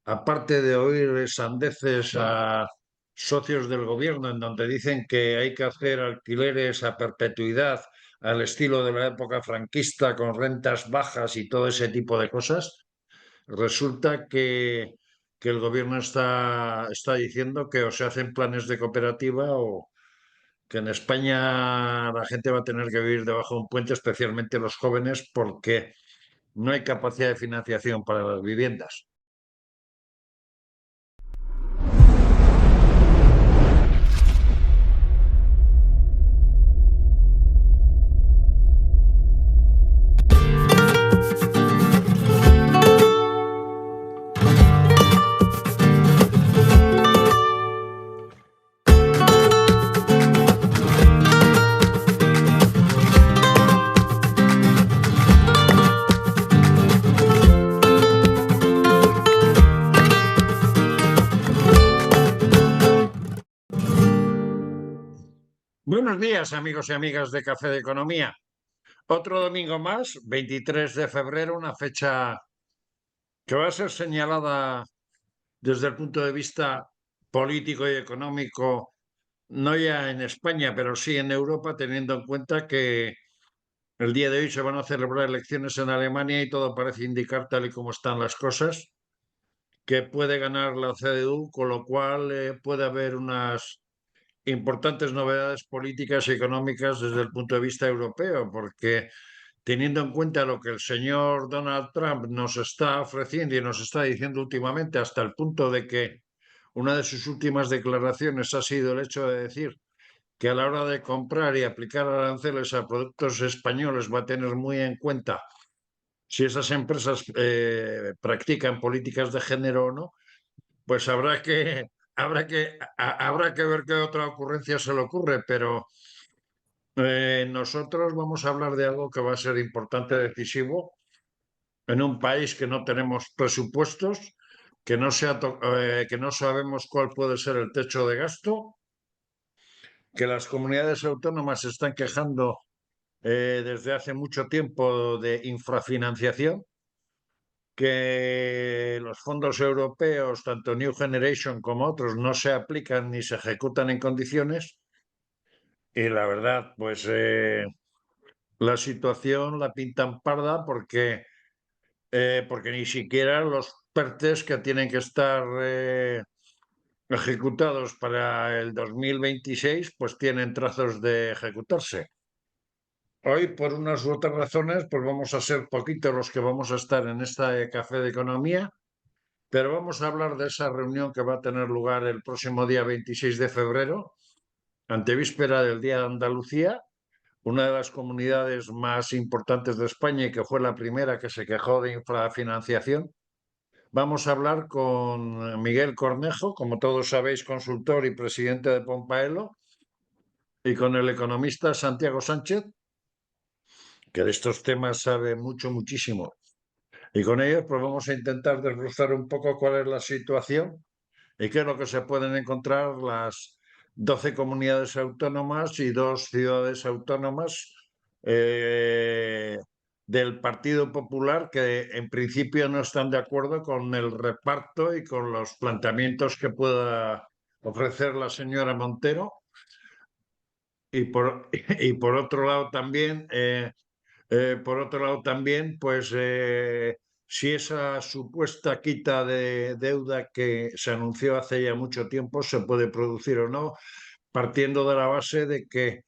aparte de oír sandeces a socios del gobierno en donde dicen que hay que hacer alquileres a perpetuidad al estilo de la época franquista con rentas bajas y todo ese tipo de cosas, resulta que el gobierno está diciendo que o se hacen planes de cooperativa o que en España la gente va a tener que vivir debajo de un puente, especialmente los jóvenes, porque no hay capacidad de financiación para las viviendas. Buenos días, amigos y amigas de Café de Economía. Otro domingo más, 23 de febrero, una fecha que va a ser señalada desde el punto de vista político y económico, no ya en España, pero sí en Europa, teniendo en cuenta que el día de hoy se van a celebrar elecciones en Alemania y todo parece indicar, tal y como están las cosas, que puede ganar la CDU, con lo cual puede haber unas importantes novedades políticas y económicas desde el punto de vista europeo, porque teniendo en cuenta lo que el señor Donald Trump nos está ofreciendo y nos está diciendo últimamente, hasta el punto de que una de sus últimas declaraciones ha sido el hecho de decir que a la hora de comprar y aplicar aranceles a productos españoles va a tener muy en cuenta si esas empresas practican políticas de género o no, pues habrá que ver qué otra ocurrencia se le ocurre, pero nosotros vamos a hablar de algo que va a ser importante, decisivo, en un país que no tenemos presupuestos, que no sabemos cuál puede ser el techo de gasto, que las comunidades autónomas se están quejando desde hace mucho tiempo de infrafinanciación, que los fondos europeos, tanto New Generation como otros, no se aplican ni se ejecutan en condiciones. Y la verdad, pues la situación la pintan parda porque ni siquiera los PERTES que tienen que estar ejecutados para el 2026, pues tienen trazos de ejecutarse. Hoy, por unas u otras razones, pues vamos a ser poquitos los que vamos a estar en este café de economía, pero vamos a hablar de esa reunión que va a tener lugar el próximo día 26 de febrero, antevíspera del Día de Andalucía, una de las comunidades más importantes de España y que fue la primera que se quejó de infrafinanciación. Vamos a hablar con Miguel Cornejo, como todos sabéis, consultor y presidente de Pompaelo, y con el economista Santiago Sánchez, que de estos temas sabe mucho, muchísimo. Y con ellos pues vamos a intentar desbrozar un poco cuál es la situación y qué es lo que se pueden encontrar las 12 comunidades autónomas y dos ciudades autónomas del Partido Popular, que en principio no están de acuerdo con el reparto y con los planteamientos que pueda ofrecer la señora Montero. Y por otro lado también, pues si esa supuesta quita de deuda que se anunció hace ya mucho tiempo se puede producir o no, partiendo de la base de que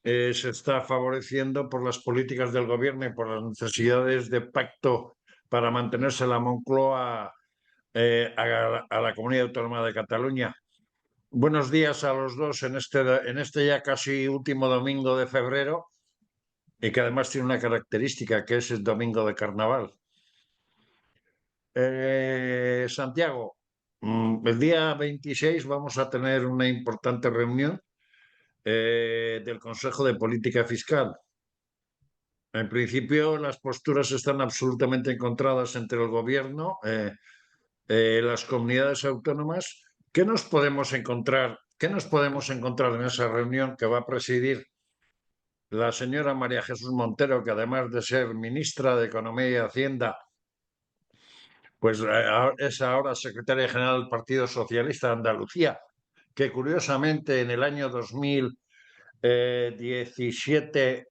se está favoreciendo por las políticas del gobierno y por las necesidades de pacto para mantenerse la Moncloa a la Comunidad Autónoma de Cataluña. Buenos días a los dos en este ya casi último domingo de febrero y que además tiene una característica que es el domingo de carnaval. Santiago, el día 26 vamos a tener una importante reunión del Consejo de Política Fiscal. En principio, las posturas están absolutamente encontradas entre el gobierno, las comunidades autónomas. ¿Qué nos podemos encontrar? ¿Qué nos podemos encontrar en esa reunión que va a presidir la señora María Jesús Montero, que además de ser ministra de Economía y Hacienda, pues es ahora secretaria general del Partido Socialista de Andalucía, que curiosamente en el año 2017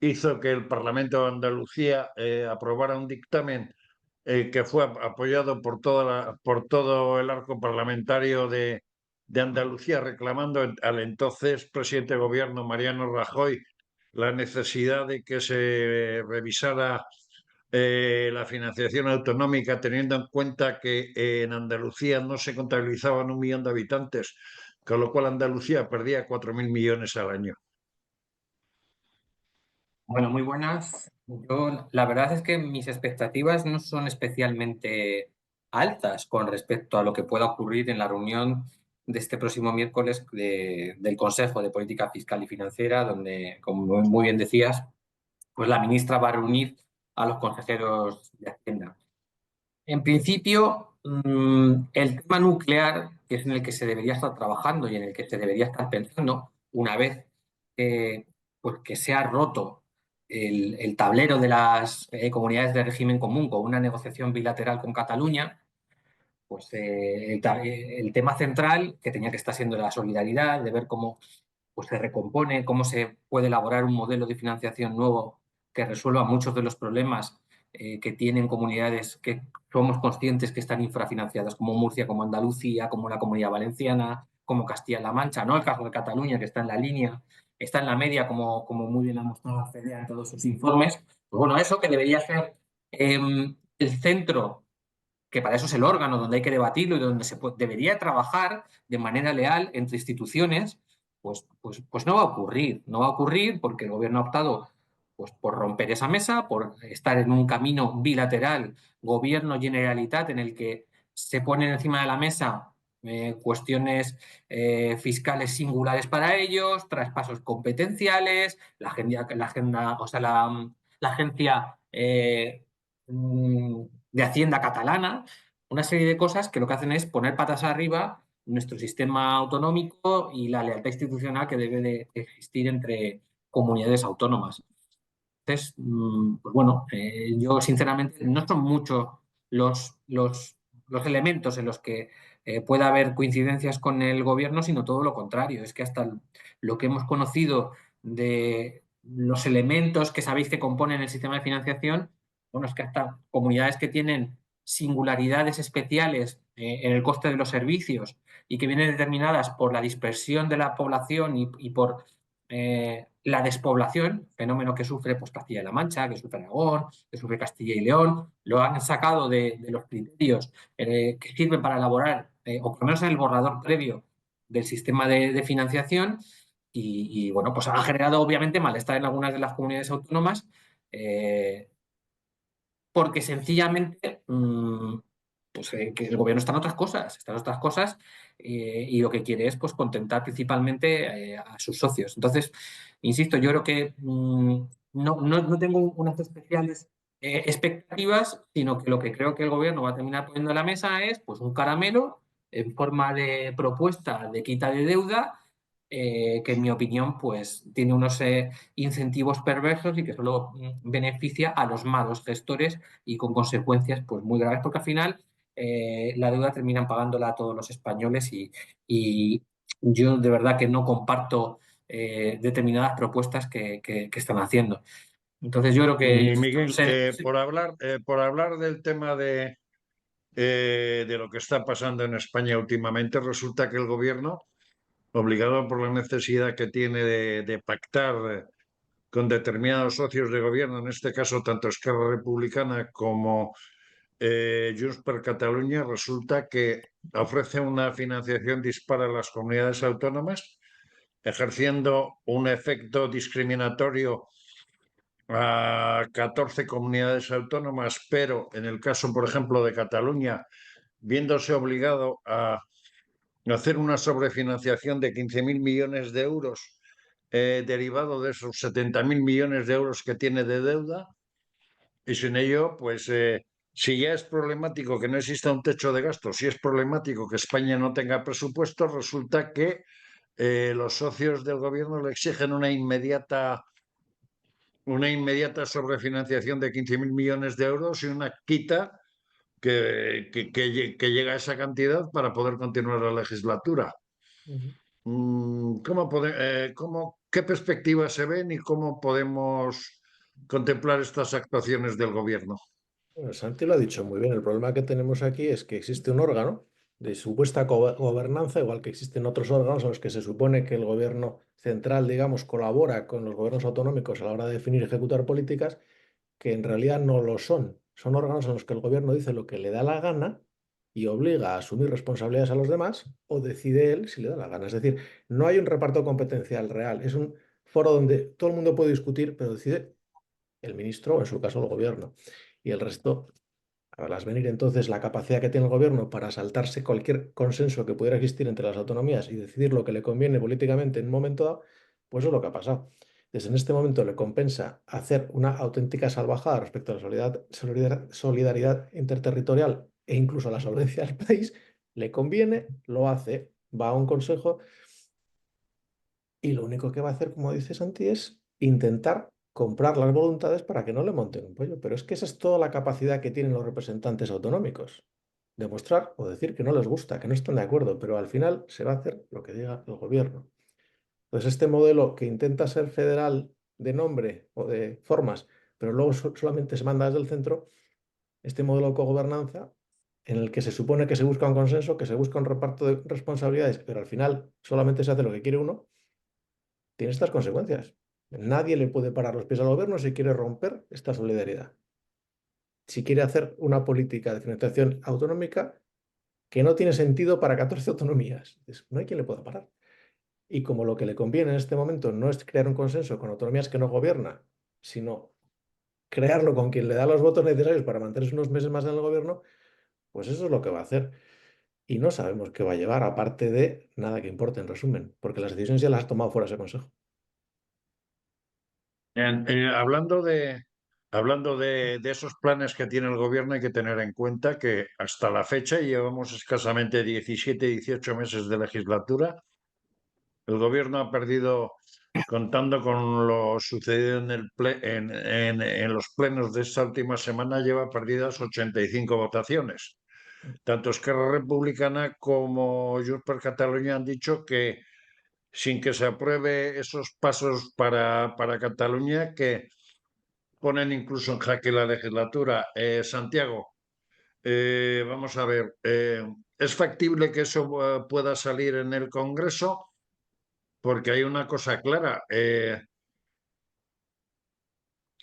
hizo que el Parlamento de Andalucía aprobara un dictamen que fue apoyado por, por todo el arco parlamentario de Andalucía, reclamando al entonces presidente de gobierno, Mariano Rajoy, la necesidad de que se revisara la financiación autonómica, teniendo en cuenta que en Andalucía no se contabilizaban 1 millón de habitantes, con lo cual Andalucía perdía 4.000 millones al año. Bueno, muy buenas. Yo, la verdad es que mis expectativas no son especialmente altas con respecto a lo que pueda ocurrir en la reunión de este próximo miércoles del Consejo de Política Fiscal y Financiera, donde, como muy bien decías, pues la ministra va a reunir a los consejeros de Hacienda. En principio, el tema nuclear, que es en el que se debería estar trabajando y en el que se debería estar pensando, una vez pues que se ha roto el tablero de las comunidades de régimen común con una negociación bilateral con Cataluña, pues el tema central, que tenía que estar siendo la solidaridad, de ver cómo pues, se recompone, cómo se puede elaborar un modelo de financiación nuevo que resuelva muchos de los problemas que tienen comunidades que somos conscientes que están infrafinanciadas, como Murcia, como Andalucía, como la Comunidad Valenciana, como Castilla-La Mancha, no el caso de Cataluña, que está en la línea, está en la media, como muy bien ha mostrado FEDEA en todos sus informes. Pues bueno, eso que debería ser el centro, que para eso es el órgano donde hay que debatirlo y donde debería trabajar de manera leal entre instituciones, pues no va a ocurrir. No va a ocurrir porque el gobierno ha optado pues, por romper esa mesa, por estar en un camino bilateral, gobierno-generalitat, en el que se ponen encima de la mesa cuestiones fiscales singulares para ellos, traspasos competenciales, la agencia de Hacienda catalana, una serie de cosas que lo que hacen es poner patas arriba nuestro sistema autonómico y la lealtad institucional que debe de existir entre comunidades autónomas. Entonces, pues bueno, yo sinceramente no son muchos los elementos en los que pueda haber coincidencias con el gobierno, sino todo lo contrario. Es que hasta lo que hemos conocido de los elementos que sabéis que componen el sistema de financiación, bueno, es que hasta comunidades que tienen singularidades especiales en el coste de los servicios y que vienen determinadas por la dispersión de la población y por la despoblación, fenómeno que sufre pues, Castilla-La Mancha, que sufre Aragón, que sufre Castilla y León, lo han sacado de los criterios que sirven para elaborar, o por lo menos en el borrador previo del sistema de financiación, bueno, pues ha generado obviamente malestar en algunas de las comunidades autónomas, porque sencillamente pues, que el gobierno está en otras cosas y lo que quiere es pues, contentar principalmente a sus socios. Entonces, insisto, yo creo que no tengo unas especiales expectativas, sino que lo que creo que el gobierno va a terminar poniendo en la mesa es pues, un caramelo en forma de propuesta de quita de deuda. Que en mi opinión pues tiene unos incentivos perversos y que solo beneficia a los malos gestores y con consecuencias pues muy graves porque al final la deuda terminan pagándola a todos los españoles y yo de verdad que no comparto determinadas propuestas que están haciendo. Entonces yo creo que, Y insisto, Miguel, por hablar del tema de lo que está pasando en España últimamente, resulta que el gobierno, obligado por la necesidad que tiene de pactar con determinados socios de gobierno, en este caso tanto Esquerra Republicana como Junts per Catalunya, resulta que ofrece una financiación dispara a las comunidades autónomas, ejerciendo un efecto discriminatorio a 14 comunidades autónomas, pero en el caso, por ejemplo, de Cataluña, viéndose obligado a hacer una sobrefinanciación de 15.000 millones de euros, derivado de esos 70.000 millones de euros que tiene de deuda, y sin ello, pues si ya es problemático que no exista un techo de gastos, si es problemático que España no tenga presupuesto, resulta que los socios del gobierno le exigen una inmediata sobrefinanciación de 15.000 millones de euros y una quita que llega a esa cantidad para poder continuar la legislatura. Ujú. ¿Qué perspectivas se ven y cómo podemos contemplar estas actuaciones del gobierno? Bueno, Santi lo ha dicho muy bien. El problema que tenemos aquí es que existe un órgano de supuesta gobernanza, igual que existen otros órganos en los que se supone que el gobierno central, digamos, colabora con los gobiernos autonómicos a la hora de definir y ejecutar políticas, que en realidad no lo son. Son órganos en los que el gobierno dice lo que le da la gana y obliga a asumir responsabilidades a los demás o decide él si le da la gana. Es decir, no hay un reparto competencial real. Es un foro donde todo el mundo puede discutir, pero decide el ministro o en su caso el gobierno. Y el resto, a verlas venir entonces la capacidad que tiene el gobierno para saltarse cualquier consenso que pudiera existir entre las autonomías y decidir lo que le conviene políticamente en un momento dado, pues eso es lo que ha pasado. Desde en este momento le compensa hacer una auténtica salvajada respecto a la solidaridad interterritorial e incluso a la solvencia del país, le conviene, lo hace, va a un consejo y lo único que va a hacer, como dice Santi, es intentar comprar las voluntades para que no le monten un pollo. Pero es que esa es toda la capacidad que tienen los representantes autonómicos. Demostrar o decir que no les gusta, que no están de acuerdo, pero al final se va a hacer lo que diga el gobierno. Entonces, este modelo que intenta ser federal de nombre o de formas, pero luego solamente se manda desde el centro, este modelo de cogobernanza en el que se supone que se busca un consenso, que se busca un reparto de responsabilidades, pero al final solamente se hace lo que quiere uno, tiene estas consecuencias. Nadie le puede parar los pies al gobierno si quiere romper esta solidaridad. Si quiere hacer una política de financiación autonómica que no tiene sentido para 14 autonomías. No hay quien le pueda parar. Y como lo que le conviene en este momento no es crear un consenso con autonomías que no gobierna, sino crearlo con quien le da los votos necesarios para mantenerse unos meses más en el gobierno, pues eso es lo que va a hacer. Y no sabemos qué va a llevar, aparte de nada que importe, en resumen, porque las decisiones ya las ha tomado fuera de ese consejo. Hablando de esos planes que tiene el gobierno, hay que tener en cuenta que hasta la fecha llevamos escasamente 17, 18 meses de legislatura. El gobierno ha perdido, contando con lo sucedido en los plenos de esta última semana, lleva perdidas 85 votaciones. Tanto Esquerra Republicana como Junts per Catalunya han dicho que sin que se apruebe esos pasos para Cataluña, que ponen incluso en jaque la legislatura. Santiago, vamos a ver, ¿es factible que eso pueda salir en el Congreso? Porque hay una cosa clara.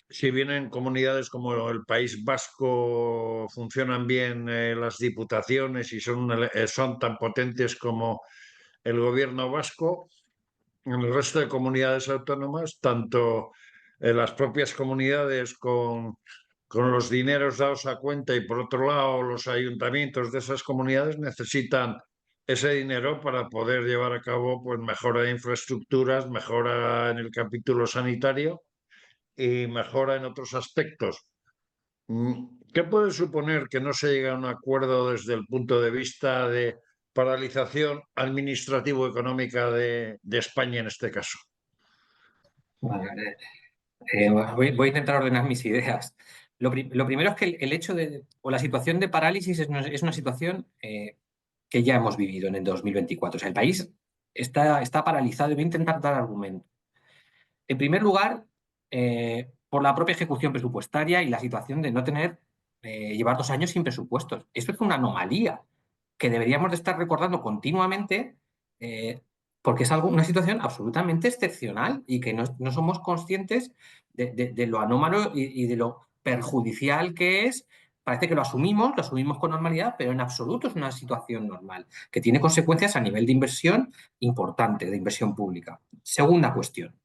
Si bien en comunidades como el País Vasco funcionan bien las diputaciones y son tan potentes como el gobierno vasco, en el resto de comunidades autónomas, tanto las propias comunidades con los dineros dados a cuenta y por otro lado los ayuntamientos de esas comunidades necesitan ese dinero para poder llevar a cabo pues mejora de infraestructuras, mejora en el capítulo sanitario y mejora en otros aspectos. ¿Qué puede suponer que no se llegue a un acuerdo desde el punto de vista de paralización administrativo-económica de España en este caso? Vale, voy a intentar ordenar mis ideas. Lo primero es que el hecho de, o la situación de parálisis es una situación que ya hemos vivido en el 2024. O sea, el país está paralizado y voy a intentar dar argumentos. En primer lugar, por la propia ejecución presupuestaria y la situación de no llevar 2 años sin presupuestos. Esto es una anomalía que deberíamos de estar recordando continuamente porque es una situación absolutamente excepcional y que no somos conscientes de lo anómalo y de lo perjudicial que es. Parece que lo asumimos con normalidad, pero en absoluto es una situación normal, que tiene consecuencias a nivel de inversión importante, de inversión pública. Segunda cuestión.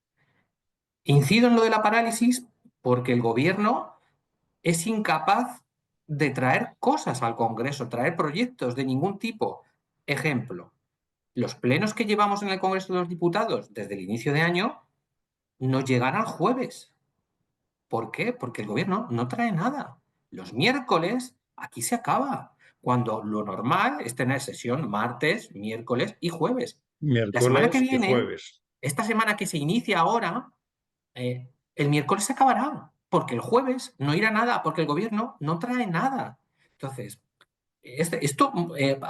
Incido en lo de la parálisis porque el gobierno es incapaz de traer cosas al Congreso, traer proyectos de ningún tipo. Ejemplo, los plenos que llevamos en el Congreso de los Diputados desde el inicio de año no llegan al jueves. ¿Por qué? Porque el gobierno no trae nada. Los miércoles aquí se acaba, cuando lo normal es tener sesión martes, miércoles y jueves. La semana que Miércoles y viene, jueves. esta semana que se inicia ahora, el miércoles se acabará, porque el jueves no irá nada, porque el gobierno no trae nada. Entonces, esto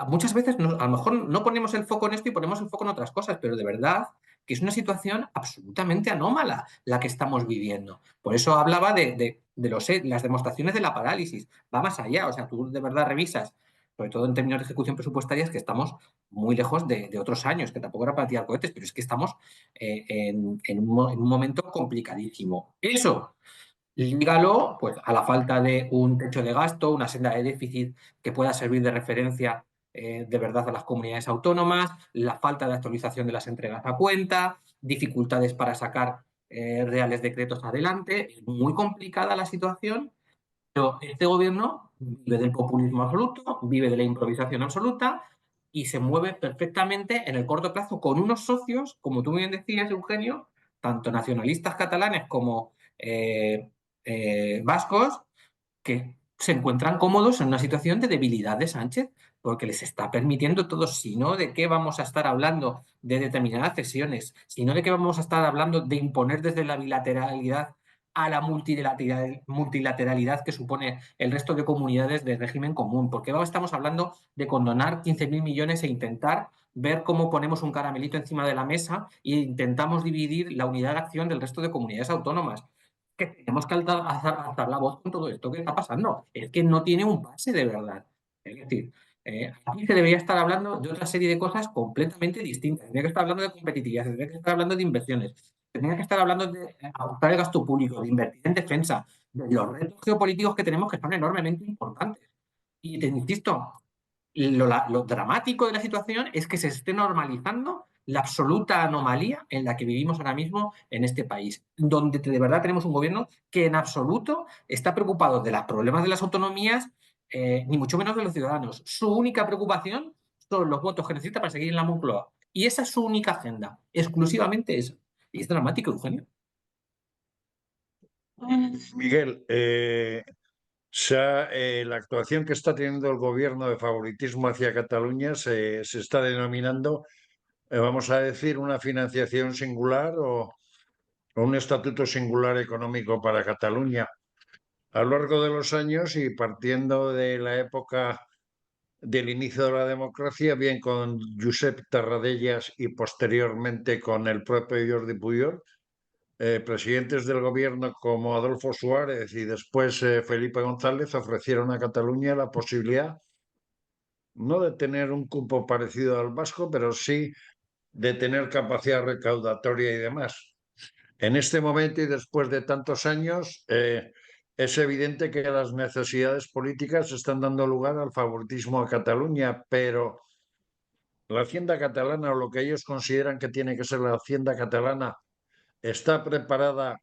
muchas veces a lo mejor no ponemos el foco en esto y ponemos el foco en otras cosas, pero de verdad que es una situación absolutamente anómala la que estamos viviendo. Por eso hablaba de las demostraciones de la parálisis. Va más allá, o sea, tú de verdad revisas, sobre todo en términos de ejecución presupuestaria, es que estamos muy lejos de otros años, que tampoco era para tirar cohetes, pero es que estamos en un momento complicadísimo. Eso lígalo pues, a la falta de un techo de gasto, una senda de déficit que pueda servir de referencia de verdad a las comunidades autónomas, la falta de actualización de las entregas a cuenta, dificultades para sacar reales decretos adelante. Es muy complicada la situación, pero este gobierno vive del populismo absoluto, vive de la improvisación absoluta y se mueve perfectamente en el corto plazo con unos socios, como tú bien decías, Eugenio, tanto nacionalistas catalanes como vascos, que se encuentran cómodos en una situación de debilidad de Sánchez, porque les está permitiendo todo, si no, ¿de qué vamos a estar hablando de determinadas cesiones? Si no, ¿de qué vamos a estar hablando de imponer desde la bilateralidad a la multilateralidad que supone el resto de comunidades de régimen común? Porque ahora estamos hablando de condonar 15.000 millones e intentar ver cómo ponemos un caramelito encima de la mesa e intentamos dividir la unidad de acción del resto de comunidades autónomas. Que tenemos que alzar la voz con todo esto que está pasando. Es que no tiene un base de verdad. Es decir, aquí se debería estar hablando de otra serie de cosas completamente distintas. Tendría que estar hablando de competitividad, tendría que estar hablando de inversiones, tendría que estar hablando de ajustar el gasto público, de invertir en defensa, de los retos geopolíticos que tenemos que son enormemente importantes. Y te insisto, lo dramático de la situación es que se esté normalizando la absoluta anomalía en la que vivimos ahora mismo en este país, donde de verdad tenemos un gobierno que en absoluto está preocupado de los problemas de las autonomías, ni mucho menos de los ciudadanos. Su única preocupación son los votos que necesita para seguir en la Moncloa. Y esa es su única agenda, exclusivamente eso. Y es dramático, Eugenio. Miguel, la actuación que está teniendo el gobierno de favoritismo hacia Cataluña se está denominando, vamos a decir, una financiación singular o un estatuto singular económico para Cataluña. A lo largo de los años y partiendo de la época del inicio de la democracia, bien con Josep Tarradellas y posteriormente con el propio Jordi Pujol, presidentes del gobierno como Adolfo Suárez y después Felipe González ofrecieron a Cataluña la posibilidad no de tener un cupo parecido al vasco, pero sí de tener capacidad recaudatoria y demás. En este momento y después de tantos años, es evidente que las necesidades políticas están dando lugar al favoritismo a Cataluña, pero la hacienda catalana o lo que ellos consideran que tiene que ser la hacienda catalana está preparada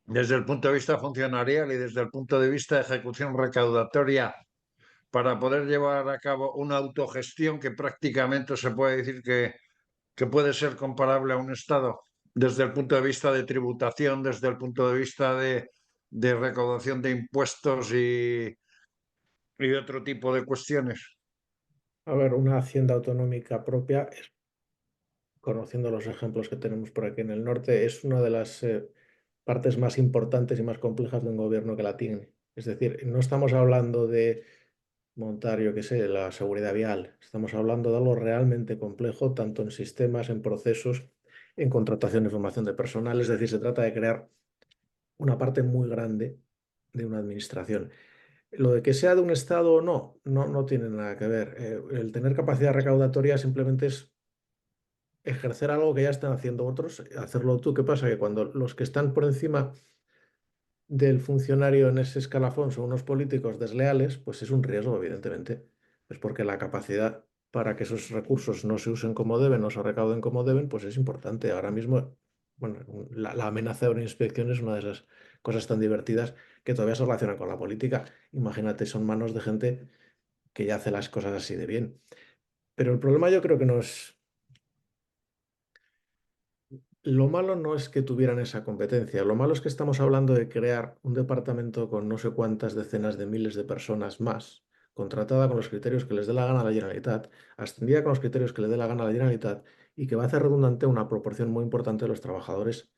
desde el punto de vista funcionarial y desde el punto de vista de ejecución recaudatoria para poder llevar a cabo una autogestión que prácticamente se puede decir que puede ser comparable a un Estado desde el punto de vista de tributación, desde el punto de vista de recaudación de impuestos y otro tipo de cuestiones. A ver, una hacienda autonómica propia, conociendo los ejemplos que tenemos por aquí en el norte, es una de las partes más importantes y más complejas de un gobierno que la tiene. Es decir, no estamos hablando de montar, yo qué sé, la seguridad vial. Estamos hablando de algo realmente complejo, tanto en sistemas, en procesos, en contratación y formación de personal. Es decir, se trata de crear una parte muy grande de una administración. Lo de que sea de un Estado o no, no tiene nada que ver. El tener capacidad recaudatoria simplemente es ejercer algo que ya están haciendo otros, hacerlo tú. ¿Qué pasa? Que cuando los que están por encima del funcionario en ese escalafón son unos políticos desleales, pues es un riesgo, evidentemente. Pues porque la capacidad para que esos recursos no se usen como deben o se recauden como deben, pues es importante. Ahora mismo, bueno, la amenaza de una inspección es una de esas cosas tan divertidas que todavía se relacionan con la política. Imagínate, son manos de gente que ya hace las cosas así de bien. Pero el problema yo creo que no es... Lo malo no es que tuvieran esa competencia, lo malo es que estamos hablando de crear un departamento con no sé cuántas decenas de miles de personas más, contratada con los criterios que les dé la gana a la Generalitat, ascendida con los criterios que le dé la gana a la Generalitat y que va a hacer redundante una proporción muy importante de los trabajadores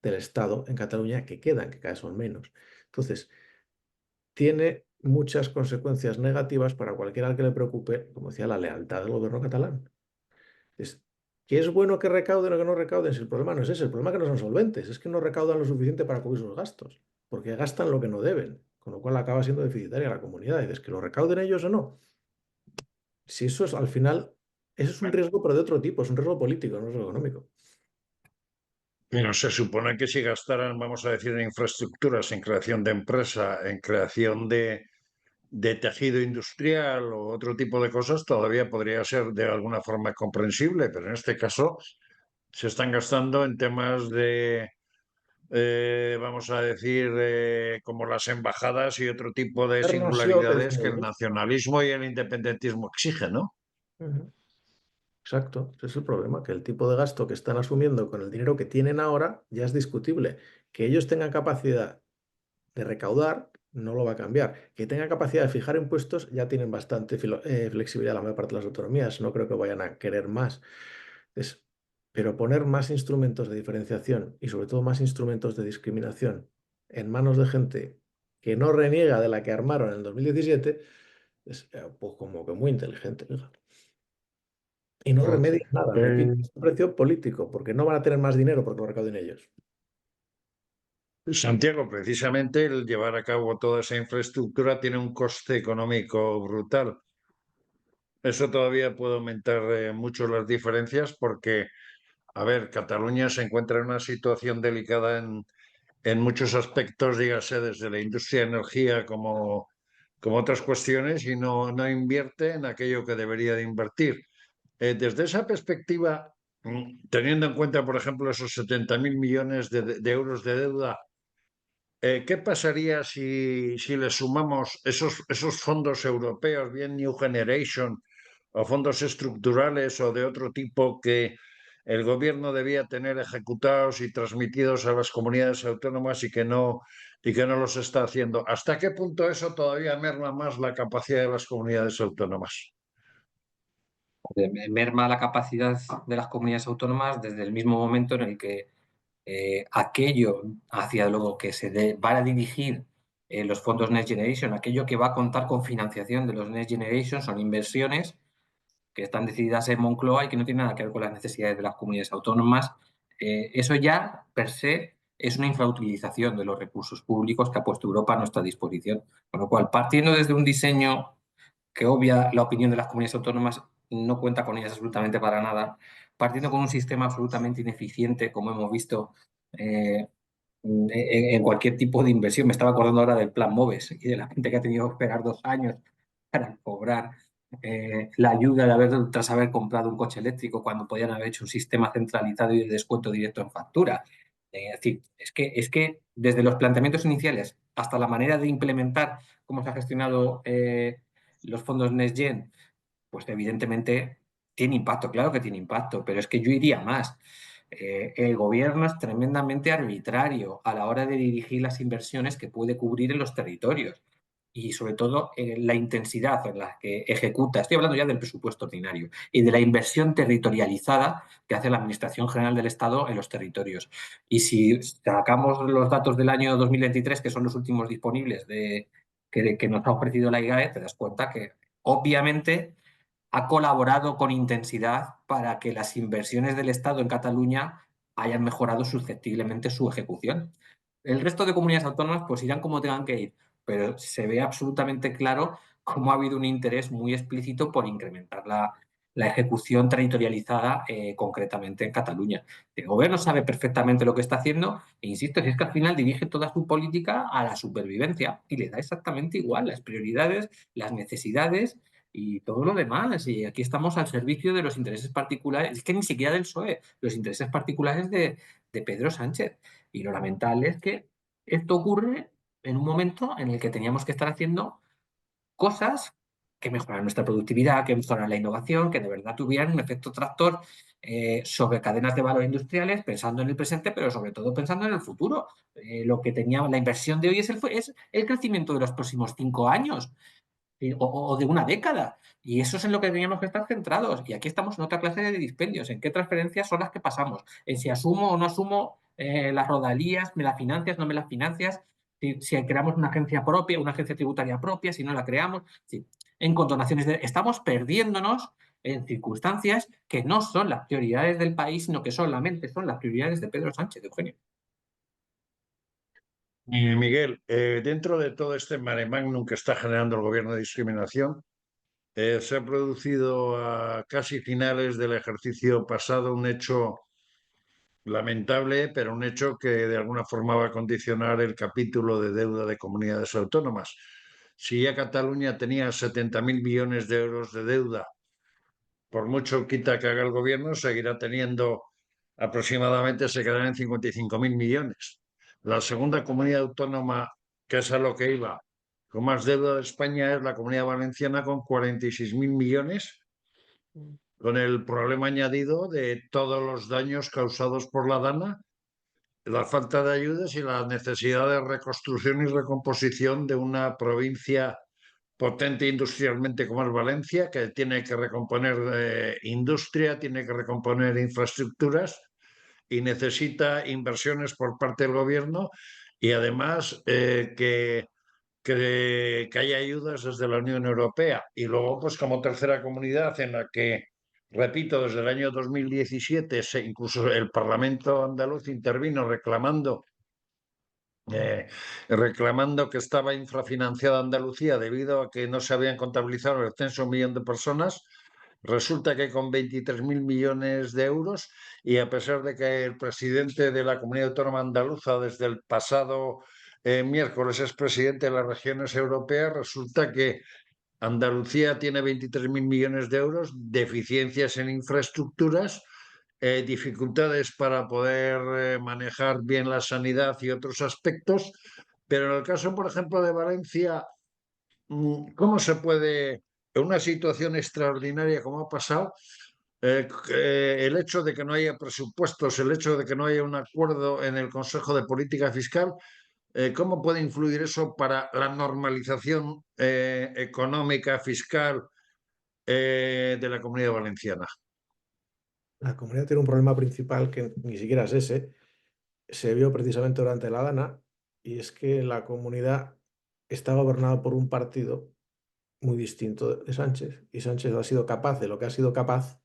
del Estado en Cataluña que quedan, que cada vez son menos. Entonces, tiene muchas consecuencias negativas para cualquiera al que le preocupe, como decía, la lealtad del gobierno catalán. Es, ¿que es bueno que recauden o que no recauden? Si el problema no es ese, el problema es que no son solventes, es que no recaudan lo suficiente para cubrir sus gastos, porque gastan lo que no deben, con lo cual acaba siendo deficitaria la comunidad. Y dices, ¿que lo recauden ellos o no? Si eso es, al final, eso es un riesgo, pero de otro tipo, es un riesgo político, no es un riesgo económico. Pero se supone que si gastaran, vamos a decir, en infraestructuras, en creación de empresa, en creación de tejido industrial o otro tipo de cosas, todavía podría ser de alguna forma comprensible, pero en este caso se están gastando en temas de, vamos a decir, como las embajadas y otro tipo de Gobiernos sí o que singularidades que el disminuyen. nacionalismo y el independentismo exigen, ¿no? Ujú. Exacto, ese es el problema, que el tipo de gasto que están asumiendo con el dinero que tienen ahora ya es discutible. Que ellos tengan capacidad de recaudar no lo va a cambiar. Que tengan capacidad de fijar impuestos ya tienen bastante flexibilidad la mayor parte de las autonomías, no creo que vayan a querer más. Es- pero poner más instrumentos de diferenciación y sobre todo más instrumentos de discriminación en manos de gente que no reniega de la que armaron en el 2017 es pues como que muy inteligente. Oiga. Y no Pues, remedia nada, repito, es un precio político, porque no van a tener más dinero porque lo recauden ellos. Santiago, precisamente el llevar a cabo toda esa infraestructura tiene un coste económico brutal. Eso todavía puede aumentar mucho las diferencias porque, a ver, Cataluña se encuentra en una situación delicada en muchos aspectos, dígase, desde la industria de energía como otras cuestiones, y no invierte en aquello que debería de invertir. Desde esa perspectiva, teniendo en cuenta, por ejemplo, esos 70.000 millones de euros de deuda, ¿qué pasaría si le sumamos esos fondos europeos, bien New Generation o fondos estructurales o de otro tipo que el gobierno debía tener ejecutados y transmitidos a las comunidades autónomas y que no los está haciendo? ¿Hasta qué punto eso todavía merma más la capacidad de las comunidades autónomas? Merma la capacidad de las comunidades autónomas desde el mismo momento en el que aquello hacia lo que van a dirigir los fondos Next Generation, aquello que va a contar con financiación de los Next Generation, son inversiones que están decididas en Moncloa y que no tienen nada que ver con las necesidades de las comunidades autónomas. Eso ya, per se, es una infrautilización de los recursos públicos que ha puesto Europa a nuestra disposición. Con lo cual, partiendo desde un diseño que obvia la opinión de las comunidades autónomas, no cuenta con ellas absolutamente para nada, partiendo con un sistema absolutamente ineficiente, como hemos visto en cualquier tipo de inversión. Me estaba acordando ahora del plan MOVES y de la gente que ha tenido que esperar 2 años para cobrar la ayuda tras haber comprado un coche eléctrico cuando podían haber hecho un sistema centralizado y de descuento directo en factura. Es decir, es que desde los planteamientos iniciales hasta la manera de implementar cómo se ha gestionado los fondos NextGen, pues evidentemente tiene impacto, claro que tiene impacto, pero es que yo iría más. El gobierno es tremendamente arbitrario a la hora de dirigir las inversiones que puede cubrir en los territorios y sobre todo la intensidad en la que ejecuta, estoy hablando ya del presupuesto ordinario, y de la inversión territorializada que hace la Administración General del Estado en los territorios. Y si sacamos los datos del año 2023, que son los últimos disponibles que nos ha ofrecido la IGAE, te das cuenta que obviamente ha colaborado con intensidad para que las inversiones del Estado en Cataluña hayan mejorado susceptiblemente su ejecución. El resto de comunidades autónomas pues irán como tengan que ir, pero se ve absolutamente claro cómo ha habido un interés muy explícito por incrementar la ejecución territorializada concretamente en Cataluña. El gobierno sabe perfectamente lo que está haciendo e insisto, si es que al final dirige toda su política a la supervivencia y le da exactamente igual las prioridades, las necesidades y todo lo demás. Y aquí estamos al servicio de los intereses particulares, es que ni siquiera del PSOE, los intereses particulares de Pedro Sánchez. Y lo lamentable es que esto ocurre en un momento en el que teníamos que estar haciendo cosas que mejoraran nuestra productividad, que mejoraran la innovación, que de verdad tuvieran un efecto tractor sobre cadenas de valor industriales, pensando en el presente, pero sobre todo pensando en el futuro. Lo que tenía la inversión de hoy es el crecimiento de los próximos 5 años o de una década. Y eso es en lo que teníamos que estar centrados. Y aquí estamos en otra clase de dispendios. ¿En qué transferencias son las que pasamos? En si asumo o no asumo las rodalías, me las financias, no me las financias. si creamos una agencia propia, una agencia tributaria propia, si no la creamos, sí, en condonaciones estamos perdiéndonos en circunstancias que no son las prioridades del país, sino que solamente son las prioridades de Pedro Sánchez, de Eugenio. Miguel, dentro de todo este mare magnum que está generando el gobierno de discriminación, se ha producido a casi finales del ejercicio pasado un hecho lamentable, pero un hecho que de alguna forma va a condicionar el capítulo de deuda de comunidades autónomas. Si ya Cataluña tenía 70.000 millones de euros de deuda, por mucho quita que haga el gobierno, seguirá teniendo aproximadamente, se quedará en 55.000 millones. La segunda comunidad autónoma, que es a lo que iba, con más deuda de España es la Comunidad Valenciana con 46.000 millones, con el problema añadido de todos los daños causados por la DANA, la falta de ayudas y la necesidad de reconstrucción y recomposición de una provincia potente industrialmente como es Valencia, que tiene que recomponer industria, tiene que recomponer infraestructuras y necesita inversiones por parte del gobierno y además que haya ayudas desde la Unión Europea. Y luego, pues como tercera comunidad en la que, repito, desde el año 2017 incluso el Parlamento andaluz intervino reclamando que estaba infrafinanciada Andalucía debido a que no se habían contabilizado el censo 1 millón de personas. Resulta que con 23.000 millones de euros y a pesar de que el presidente de la Comunidad Autónoma Andaluza desde el pasado miércoles es presidente de las regiones europeas, resulta que Andalucía tiene 23.000 millones de euros, deficiencias en infraestructuras, dificultades para poder manejar bien la sanidad y otros aspectos, pero en el caso, por ejemplo, de Valencia, ¿cómo se puede, en una situación extraordinaria como ha pasado, el hecho de que no haya presupuestos, el hecho de que no haya un acuerdo en el Consejo de Política Fiscal, ¿cómo puede influir eso para la normalización económica, fiscal de la Comunidad Valenciana? La comunidad tiene un problema principal que ni siquiera es ese, se vio precisamente durante la Dana, y es que la comunidad está gobernada por un partido muy distinto de Sánchez, y Sánchez ha sido capaz de lo que ha sido capaz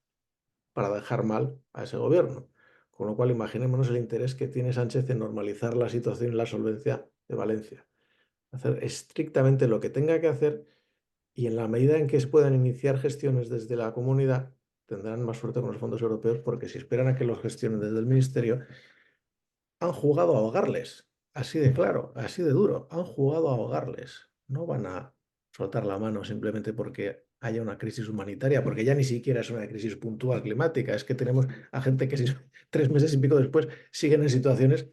para dejar mal a ese gobierno. Con lo cual, imaginémonos el interés que tiene Sánchez en normalizar la situación y la solvencia de Valencia. Hacer estrictamente lo que tenga que hacer y en la medida en que se puedan iniciar gestiones desde la comunidad, tendrán más suerte con los fondos europeos porque si esperan a que los gestionen desde el ministerio, han jugado a ahogarles. Así de claro, así de duro. Han jugado a ahogarles. No van a soltar la mano simplemente porque haya una crisis humanitaria, porque ya ni siquiera es una crisis puntual climática. Es que tenemos a gente que 3 meses y pico después siguen en situaciones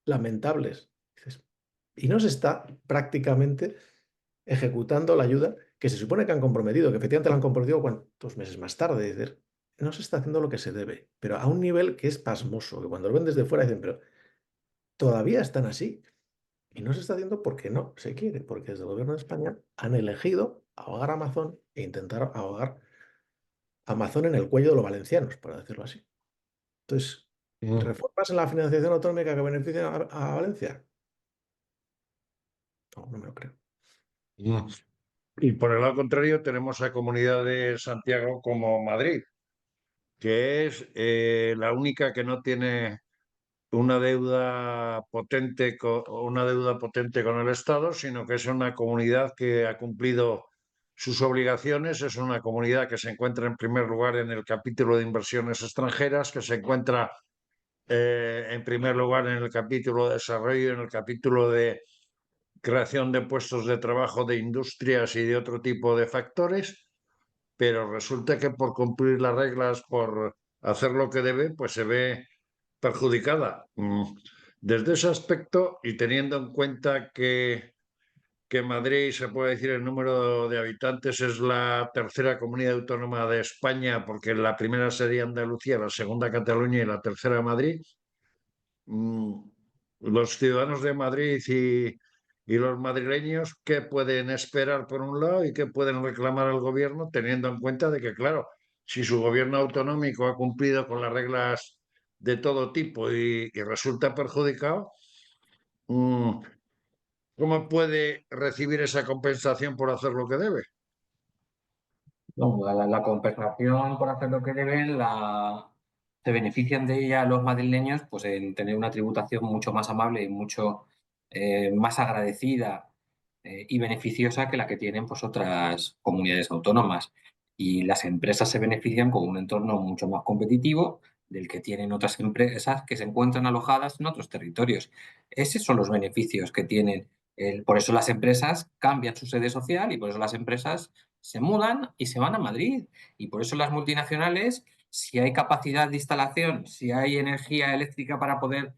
lamentables. Y no se está prácticamente ejecutando la ayuda que se supone que han comprometido, que efectivamente la han comprometido cuantos meses más tarde. Es decir, no se está haciendo lo que se debe, pero a un nivel que es pasmoso, que cuando lo ven desde fuera dicen, pero todavía están así. Y no se está haciendo porque no se quiere, porque desde el gobierno de España han elegido ahogar a Amazon e intentar ahogar a Amazon en el cuello de los valencianos, por decirlo así. Entonces, Mm. ¿reformas en la financiación autonómica que beneficien a Valencia? No, no me lo creo. Mm. Y por el lado contrario tenemos a Comunidad de Santiago como Madrid, que es la única que no tiene una deuda potente con el Estado, sino que es una comunidad que ha cumplido sus obligaciones, es una comunidad que se encuentra en primer lugar en el capítulo de inversiones extranjeras, que se encuentra en primer lugar en el capítulo de desarrollo, en el capítulo de creación de puestos de trabajo, de industrias y de otro tipo de factores, pero resulta que por cumplir las reglas, por hacer lo que debe, pues se ve perjudicada. Desde ese aspecto y teniendo en cuenta que Madrid, se puede decir, el número de habitantes es la tercera comunidad autónoma de España, porque la primera sería Andalucía, la segunda Cataluña y la tercera Madrid, mm, los ciudadanos de Madrid y los madrileños, ¿qué pueden esperar por un lado y qué pueden reclamar al gobierno, teniendo en cuenta de que, claro, si su gobierno autonómico ha cumplido con las reglas de todo tipo y resulta perjudicado, mm, ¿Cómo puede recibir esa compensación por hacer lo que debe? No, la compensación por hacer lo que deben, se benefician de ella los madrileños pues en tener una tributación mucho más amable y mucho más agradecida y beneficiosa que la que tienen pues otras comunidades autónomas. Y las empresas se benefician con un entorno mucho más competitivo del que tienen otras empresas que se encuentran alojadas en otros territorios. Esos son los beneficios que tienen. Por eso las empresas cambian su sede social y por eso las empresas se mudan y se van a Madrid. Y por eso las multinacionales, si hay capacidad de instalación, si hay energía eléctrica para poder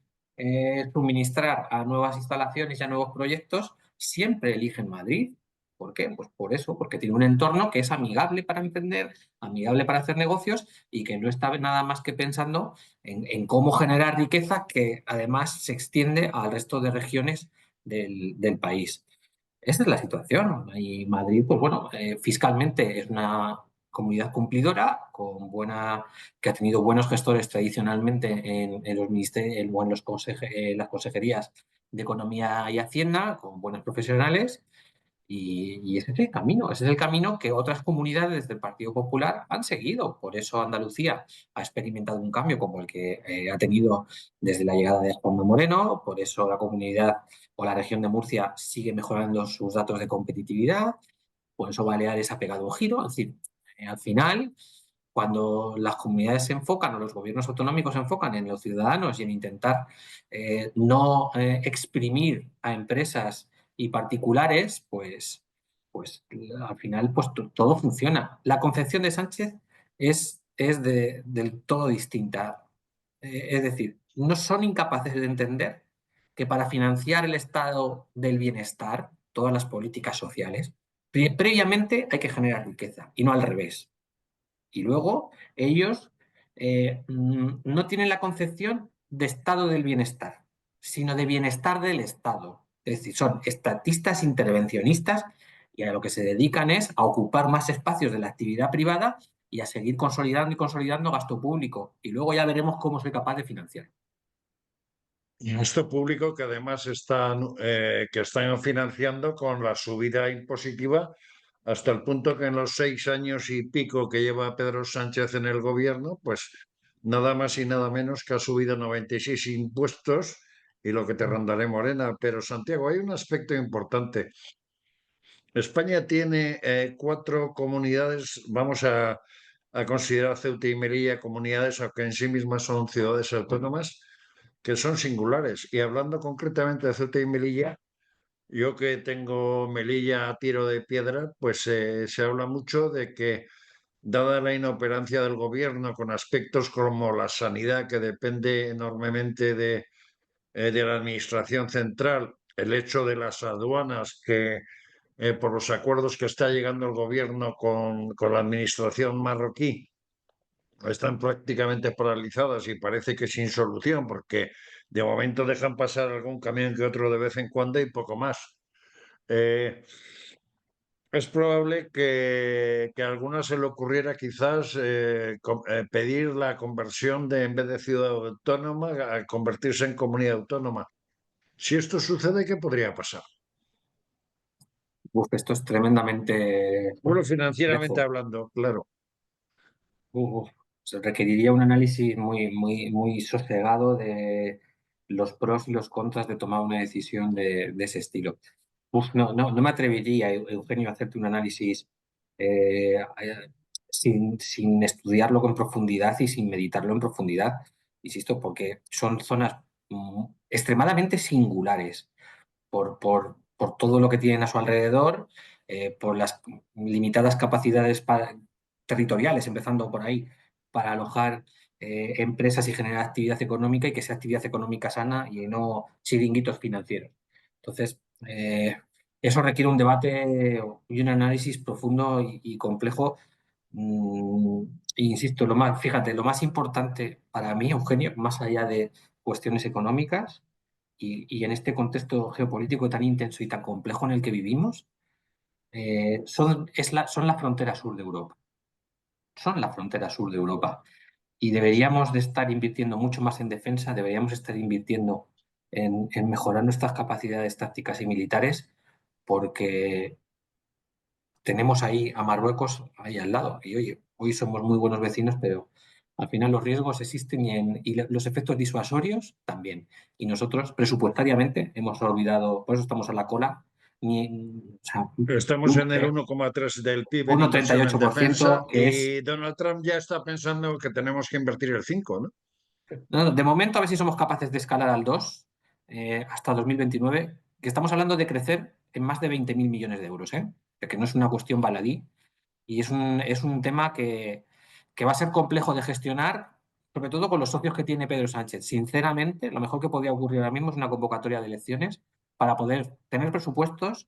suministrar a nuevas instalaciones y a nuevos proyectos, siempre eligen Madrid. ¿Por qué? Pues por eso, porque tiene un entorno que es amigable para emprender, amigable para hacer negocios y que no está nada más que pensando en cómo generar riqueza que además se extiende al resto de regiones del país. Esa es la situación. Y Madrid, pues bueno, fiscalmente es una comunidad cumplidora, que ha tenido buenos gestores tradicionalmente en los ministerios o en las consejerías de Economía y Hacienda, con buenos profesionales, y ese es el camino. Ese es el camino que otras comunidades del Partido Popular han seguido. Por eso Andalucía ha experimentado un cambio como el que ha tenido desde la llegada de Juanma Moreno. Por eso la comunidad o la región de Murcia sigue mejorando sus datos de competitividad. Por eso Baleares ha pegado un giro. Es decir, al final, cuando las comunidades se enfocan o los gobiernos autonómicos se enfocan en los ciudadanos y en intentar no exprimir a empresas y particulares, pues al final pues todo funciona. La concepción de Sánchez es del todo distinta. Es decir, no son incapaces de entender que para financiar el estado del bienestar, todas las políticas sociales, previamente hay que generar riqueza y no al revés. Y luego ellos no tienen la concepción de estado del bienestar, sino de bienestar del Estado. Es decir, son estatistas intervencionistas y a lo que se dedican es a ocupar más espacios de la actividad privada y a seguir consolidando y consolidando gasto público. Y luego ya veremos cómo soy capaz de financiar. Y esto público que además están financiando con la subida impositiva hasta el punto que en los 6 años y pico que lleva Pedro Sánchez en el gobierno, pues nada más y nada menos que ha subido 96 impuestos y lo que te rondaré Morena. Pero Santiago, hay un aspecto importante. España tiene 4 comunidades, a considerar Ceuta y Melilla comunidades, aunque en sí mismas son ciudades autónomas, que son singulares. Y hablando concretamente de Ceuta y Melilla, yo que tengo Melilla a tiro de piedra, pues se habla mucho de que, dada la inoperancia del gobierno con aspectos como la sanidad, que depende enormemente de la administración central, el hecho de las aduanas, que por los acuerdos que está llegando el gobierno con la administración marroquí, están prácticamente paralizadas y parece que sin solución, porque de momento dejan pasar algún camión que otro de vez en cuando y poco más. Eh, es probable que a alguna se le ocurriera quizás pedir la conversión de, en vez de ciudad autónoma, a convertirse en comunidad autónoma. Si esto sucede, ¿qué podría pasar? Uf, esto es tremendamente Bueno, financieramente complejo. hablando, claro. Uf, se requeriría un análisis muy sosegado de los pros y los contras de tomar una decisión de ese estilo. No me atrevería, Eugenio, a hacerte un análisis sin estudiarlo en profundidad y sin meditarlo en profundidad, insisto, porque son zonas extremadamente singulares por todo lo que tienen a su alrededor, por las limitadas capacidades territoriales, empezando por ahí, para alojar empresas y generar actividad económica y que sea actividad económica sana y no chiringuitos financieros. Entonces, eso requiere un debate y un análisis profundo y complejo. Mm, insisto, fíjate, lo más importante para mí, Eugenio, más allá de cuestiones económicas, y en este contexto geopolítico tan intenso y tan complejo en el que vivimos, son la frontera sur de Europa. Son la frontera sur de Europa. Y deberíamos de estar invirtiendo mucho más en defensa, deberíamos estar invirtiendo en mejorar nuestras capacidades tácticas y militares, porque tenemos ahí a Marruecos ahí al lado. Y oye, hoy somos muy buenos vecinos, pero al final los riesgos existen y los efectos disuasorios también. Y nosotros presupuestariamente hemos olvidado, por eso estamos a la cola, o sea, Estamos en el 1,3 del PIB en inversión en defensa 1,38%, que es. y Donald Trump ya está pensando que tenemos que invertir el 5, ¿no? No, de momento, a ver si somos capaces de escalar al 2 hasta 2029, que estamos hablando de crecer en más de 20.000 millones de euros, ¿eh? Que no es una cuestión baladí y es un tema que va a ser complejo de gestionar, sobre todo con los socios que tiene Pedro Sánchez. Sinceramente, lo mejor que podría ocurrir ahora mismo es una convocatoria de elecciones para poder tener presupuestos,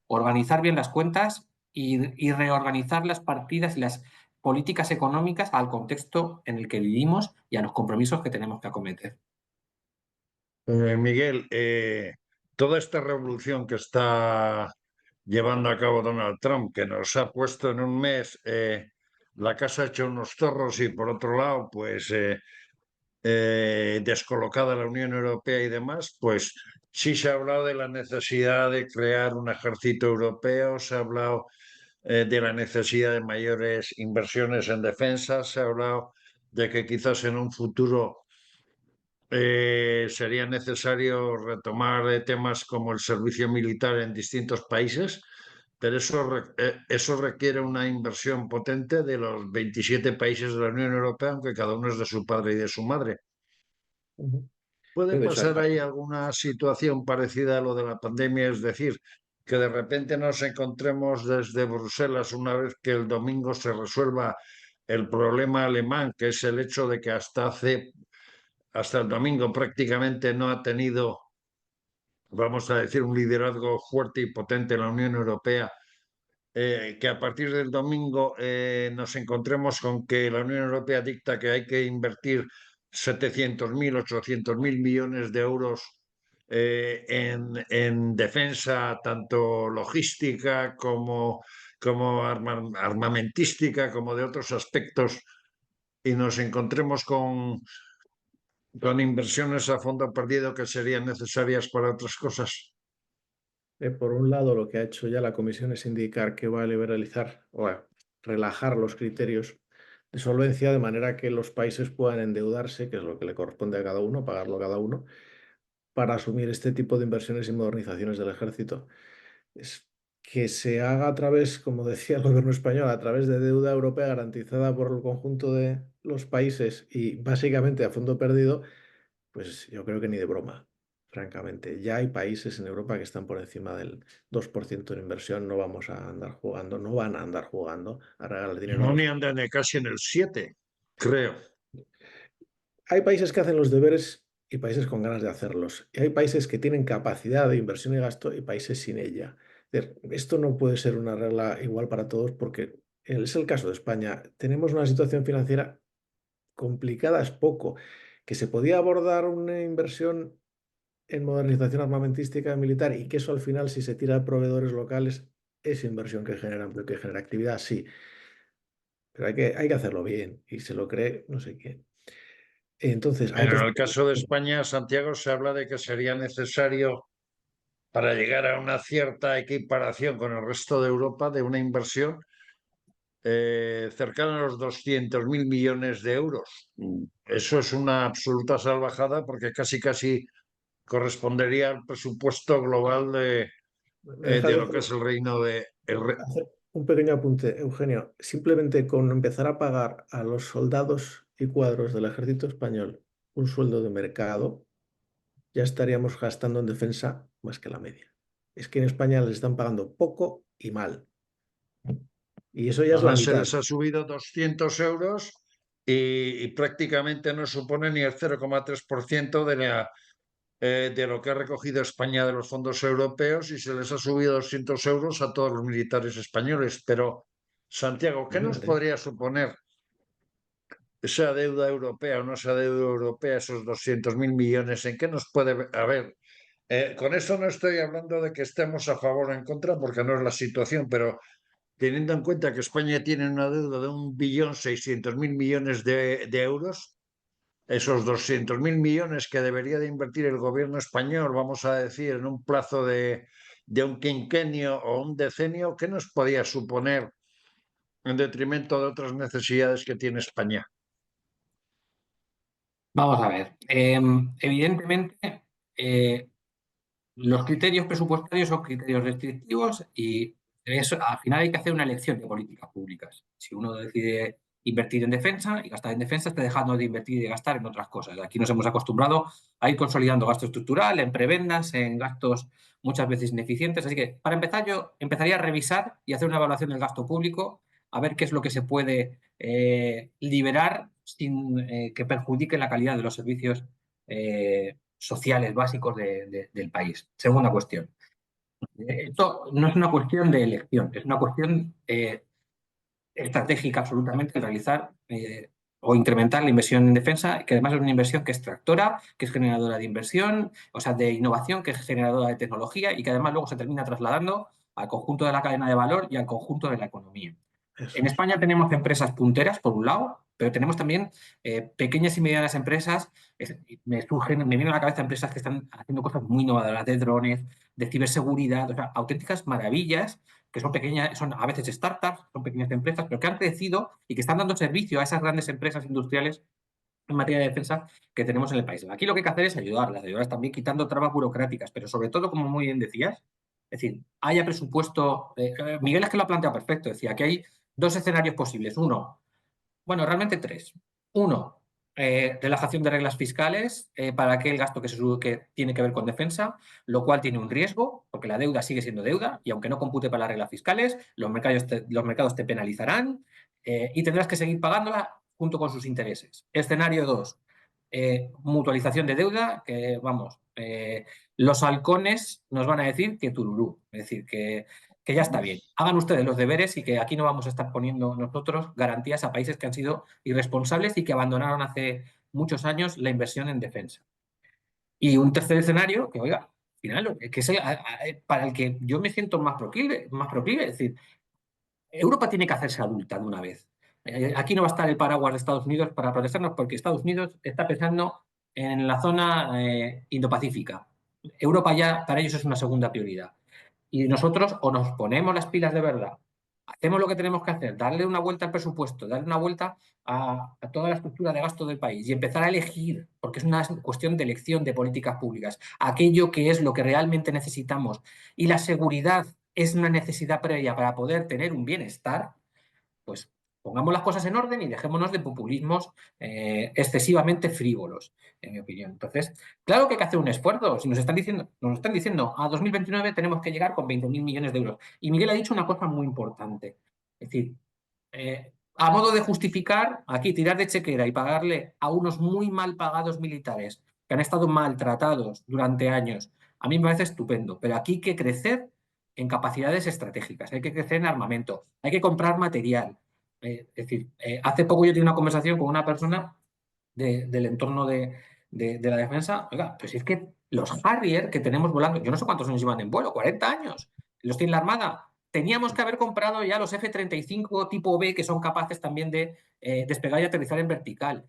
organizar bien las cuentas y reorganizar las partidas y las políticas económicas al contexto en el que vivimos y a los compromisos que tenemos que acometer. Miguel, toda esta revolución que está llevando a cabo Donald Trump, que nos ha puesto en un mes la casa hecha unos zorros y por otro lado, pues descolocada la Unión Europea y demás, pues sí se ha hablado de la necesidad de crear un ejército europeo, se ha hablado de la necesidad de mayores inversiones en defensa, se ha hablado de que quizás en un futuro sería necesario retomar temas como el servicio militar en distintos países, pero eso requiere una inversión potente de los 27 países de la Unión Europea, aunque cada uno es de su padre y de su madre. Ujú. ¿Puede Sí, de hecho, pasar ahí alguna situación parecida a lo de la pandemia? Es decir, que de repente nos encontremos desde Bruselas una vez que el domingo se resuelva el problema alemán, que es el hecho de que hasta el domingo prácticamente no ha tenido, vamos a decir, un liderazgo fuerte y potente en la Unión Europea, que a partir del domingo nos encontremos con que la Unión Europea dicta que hay que invertir 700.000, 800.000 millones de euros en defensa, tanto logística como armamentística, como de otros aspectos, y nos encontremos con inversiones a fondo perdido que serían necesarias para otras cosas. Por un lado, lo que ha hecho ya la Comisión es indicar que va a liberalizar o a relajar los criterios de solvencia de manera que los países puedan endeudarse, que es lo que le corresponde a cada uno, pagarlo cada uno, para asumir este tipo de inversiones y modernizaciones del ejército. Es que se haga a través, como decía el gobierno español, a través de deuda europea garantizada por el conjunto de los países y básicamente a fondo perdido, pues yo creo que ni de broma, francamente. Ya hay países en Europa que están por encima del 2% de inversión, no vamos a andar jugando, no van a andar jugando a regalar dinero a No los. ni andan casi en el 7, creo. Hay países que hacen los deberes y países con ganas de hacerlos. Y hay países que tienen capacidad de inversión y gasto y países sin ella. Es decir, esto no puede ser una regla igual para todos porque es el caso de España. Tenemos una situación financiera complicada, es poco. Que se podía abordar una inversión en modernización armamentística y militar y que eso al final, si se tira a proveedores locales, es inversión que genera empleo, que genera actividad, sí. Pero hay que hacerlo bien y se lo cree no sé quién. Entonces, hay Pero otros. en el caso de España, Santiago, se habla de que sería necesario, para llegar a una cierta equiparación con el resto de Europa, de una inversión cercana a los 200.000 millones de euros. Eso es una absoluta salvajada porque casi casi correspondería al presupuesto global ¿Me dejas de de lo que hacer es el reino de... hacer un pequeño apunte, Eugenio? Simplemente con empezar a pagar a los soldados y cuadros del ejército español un sueldo de mercado, ya estaríamos gastando en defensa más que la media. Es que en España les están pagando poco y mal. Y eso ya es la Además, se mitad. les ha subido 200 euros y prácticamente no supone ni el 0,3% de lo que ha recogido España de los fondos europeos y se les ha subido 200 euros a todos los militares españoles. Pero, Santiago, ¿qué nos Imagínate. podría suponer esa deuda europea o no esa deuda europea, esos 200.000 millones? ¿En qué nos puede haber? Con esto no estoy hablando de que estemos a favor o en contra, porque no es la situación, pero teniendo en cuenta que España tiene una deuda de 1.600.000 millones de euros, esos 200.000 millones que debería de invertir el gobierno español, vamos a decir, en un plazo de un quinquenio o un decenio, ¿qué nos podía suponer en detrimento de otras necesidades que tiene España? Vamos a ver. Evidentemente, los criterios presupuestarios son criterios restrictivos y eso, al final hay que hacer una elección de políticas públicas. Si uno decide invertir en defensa y gastar en defensa, está dejando de invertir y de gastar en otras cosas. Aquí nos hemos acostumbrado a ir consolidando gasto estructural, en prebendas, en gastos muchas veces ineficientes. Así que, para empezar, yo empezaría a revisar y hacer una evaluación del gasto público, a ver qué es lo que se puede liberar sin que perjudique la calidad de los servicios sociales básicos del país. Segunda cuestión. Esto no es una cuestión de elección, es una cuestión estratégica absolutamente el realizar o incrementar la inversión en defensa, que además es una inversión que es tractora, que es generadora de inversión, o sea, de innovación, que es generadora de tecnología y que además luego se termina trasladando al conjunto de la cadena de valor y al conjunto de la economía. Eso En es. España tenemos empresas punteras, por un lado, pero tenemos también pequeñas y medianas empresas. Me vienen a la cabeza empresas que están haciendo cosas muy innovadoras de drones, de ciberseguridad, o sea, auténticas maravillas, que son pequeñas, son a veces startups, son pequeñas empresas, pero que han crecido y que están dando servicio a esas grandes empresas industriales en materia de defensa que tenemos en el país. Aquí lo que hay que hacer es ayudarlas también quitando trabas burocráticas, pero sobre todo, como muy bien decías, es decir, haya presupuesto. Miguel es que lo ha planteado perfecto, decía que hay dos escenarios posibles. Uno, bueno, realmente tres. Uno, relajación de reglas fiscales para aquel gasto que tiene que ver con defensa, lo cual tiene un riesgo, porque la deuda sigue siendo deuda y aunque no compute para las reglas fiscales, los mercados te penalizarán y tendrás que seguir pagándola junto con sus intereses. Escenario 2, mutualización de deuda, que vamos, los halcones nos van a decir que tururú, es decir, que ya está bien. Hagan ustedes los deberes y que aquí no vamos a estar poniendo nosotros garantías a países que han sido irresponsables y que abandonaron hace muchos años la inversión en defensa. Y un tercer escenario, que oiga, al final, que es para el que yo me siento más proclive, es decir, Europa tiene que hacerse adulta de una vez. Aquí no va a estar el paraguas de Estados Unidos para protegernos porque Estados Unidos está pensando en la zona Indo-Pacífica. Europa ya para ellos es una segunda prioridad. Y nosotros o nos ponemos las pilas de verdad, hacemos lo que tenemos que hacer, darle una vuelta al presupuesto, darle una vuelta a toda la estructura de gasto del país y empezar a elegir, porque es una cuestión de elección de políticas públicas, aquello que es lo que realmente necesitamos. Y la seguridad es una necesidad previa para poder tener un bienestar, pues pongamos las cosas en orden y dejémonos de populismos excesivamente frívolos, en mi opinión. Entonces, claro que hay que hacer un esfuerzo. Si nos están diciendo a 2029 tenemos que llegar con 20.000 millones de euros. Y Miguel ha dicho una cosa muy importante. Es decir, a modo de justificar, aquí tirar de chequera y pagarle a unos muy mal pagados militares que han estado maltratados durante años, a mí me parece estupendo. Pero aquí hay que crecer en capacidades estratégicas, hay que crecer en armamento, hay que comprar material. Es decir, hace poco yo tuve una conversación con una persona del entorno de la defensa. Oiga, pues es que los Harrier que tenemos volando, yo no sé cuántos años llevan en vuelo, 40 años, los tiene la Armada. Teníamos que haber comprado ya los F-35 tipo B que son capaces también de despegar y aterrizar en vertical.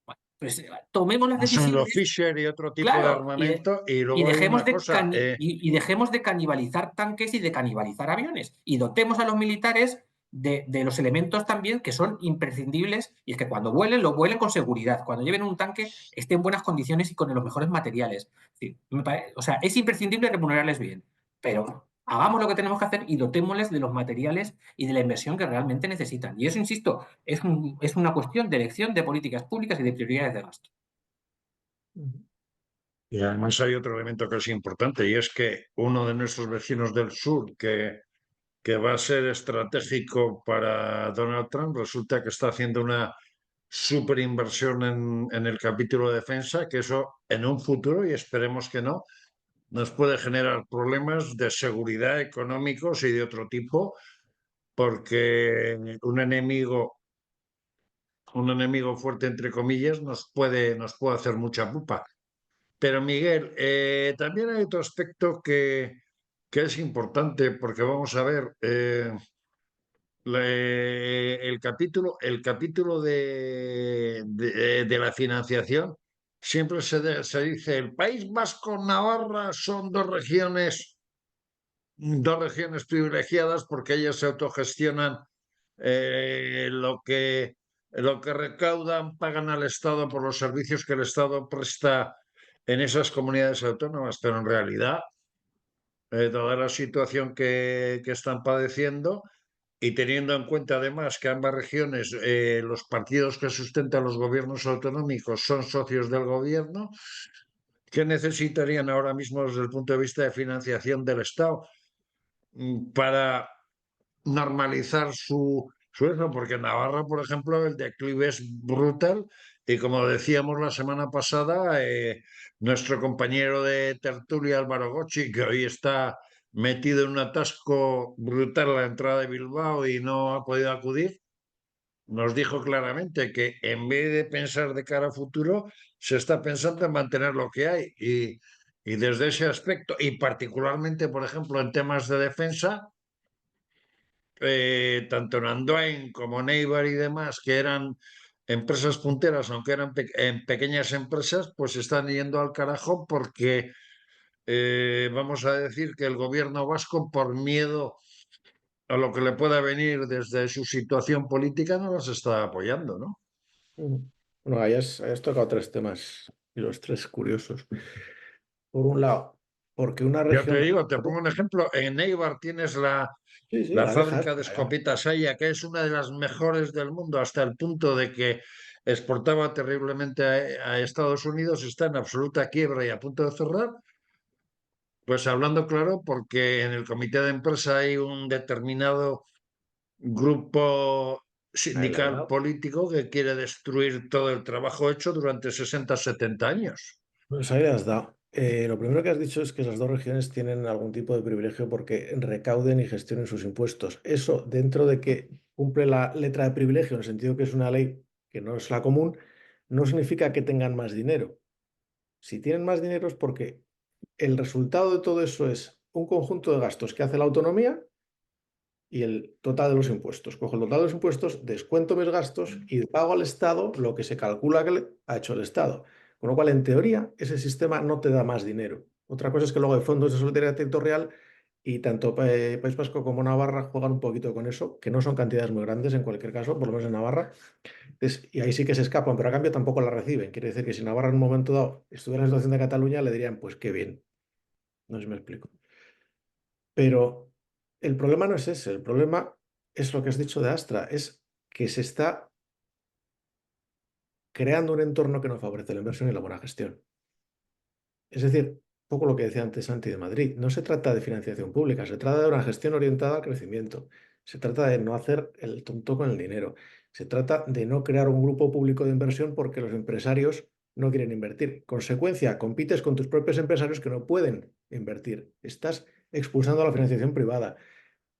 Bueno, pues tomemos las Son los decisiones. Fisher y otro tipo de Claro, armamento. Y y luego hay dejemos una de, cosa, dejemos de canibalizar tanques y de canibalizar aviones. Y dotemos a los militares de los elementos también que son imprescindibles. Y es que cuando vuelen, lo vuelen con seguridad. Cuando lleven un tanque, esté en buenas condiciones y con los mejores materiales. Sí, o sea, es imprescindible remunerarles bien. Pero hagamos lo que tenemos que hacer y dotémosles de los materiales y de la inversión que realmente necesitan. Y eso, insisto, es una cuestión de elección de políticas públicas y de prioridades de gasto. y además hay otro elemento que es importante, y es que uno de nuestros vecinos del sur, que va a ser estratégico para Donald Trump, resulta que está haciendo una super inversión en el capítulo de defensa, que eso en un futuro, y esperemos que no, nos puede generar problemas de seguridad económicos y de otro tipo, porque un enemigo fuerte, entre comillas, nos puede hacer mucha pupa. Pero Miguel, también hay otro aspecto que es importante, porque vamos a ver, el capítulo de la financiación siempre se dice el País Vasco, Navarra son dos regiones privilegiadas porque ellas se autogestionan lo que recaudan, pagan al Estado por los servicios que el Estado presta en esas comunidades autónomas, pero en realidad toda la situación que están padeciendo y teniendo en cuenta además que ambas regiones, los partidos que sustentan los gobiernos autonómicos son socios del gobierno, ¿qué necesitarían ahora mismo desde el punto de vista de financiación del Estado para normalizar su eso? Porque en Navarra, por ejemplo, el declive es brutal y como decíamos la semana pasada, nuestro compañero de tertulia Álvaro Gochi, que hoy está metido en un atasco brutal a la entrada de Bilbao y no ha podido acudir, nos dijo claramente que en vez de pensar de cara a futuro, se está pensando en mantener lo que hay. Y desde ese aspecto, y particularmente, por ejemplo, en temas de defensa, tanto en Andoain como en Eibar y demás, que eran empresas punteras, aunque eran en pequeñas empresas, pues están yendo al carajo porque vamos a decir que el gobierno vasco, por miedo a lo que le pueda venir desde su situación política, no los está apoyando, ¿no? Bueno, hayas tocado tres temas y los tres curiosos. Por un lado, porque una Ya te región... digo, te pongo un ejemplo, en Eibar tienes Sí, sí, la la dejas, fábrica de escopetas Haya, que es una de las mejores del mundo, hasta el punto de que exportaba terriblemente a Estados Unidos, está en absoluta quiebra y a punto de cerrar. Pues hablando claro, porque en el comité de empresa hay un determinado grupo ahí le has sindical dado. político que quiere destruir todo el trabajo hecho durante 60, 70 años. Pues ahí le has dado. Lo primero que has dicho es que esas dos regiones tienen algún tipo de privilegio porque recauden y gestionen sus impuestos. Eso, dentro de que cumple la letra de privilegio, en el sentido que es una ley que no es la común, no significa que tengan más dinero. Si tienen más dinero es porque el resultado de todo eso es un conjunto de gastos que hace la autonomía y el total de los impuestos. Cojo el total de los impuestos, descuento mis gastos y pago al Estado lo que se calcula que le ha hecho el Estado. Con lo cual, en teoría, ese sistema no te da más dinero. Otra cosa es que luego hay fondos de solidaridad territorial y tanto País Vasco como Navarra juegan un poquito con eso, que no son cantidades muy grandes en cualquier caso, por lo menos en Navarra. Y ahí sí que se escapan, pero a cambio tampoco la reciben. Quiere decir que si Navarra en un momento dado estuviera en la situación de Cataluña, le dirían, pues qué bien. No sé si me explico. Pero el problema no es ese, el problema es lo que has dicho de Astra, es que se está creando un entorno que no favorece la inversión y la buena gestión. Es decir, un poco lo que decía antes Santi de Madrid, no se trata de financiación pública, se trata de una gestión orientada al crecimiento, se trata de no hacer el tonto con el dinero, se trata de no crear un grupo público de inversión porque los empresarios no quieren invertir. Consecuencia, compites con tus propios empresarios que no pueden invertir. Estás expulsando a la financiación privada.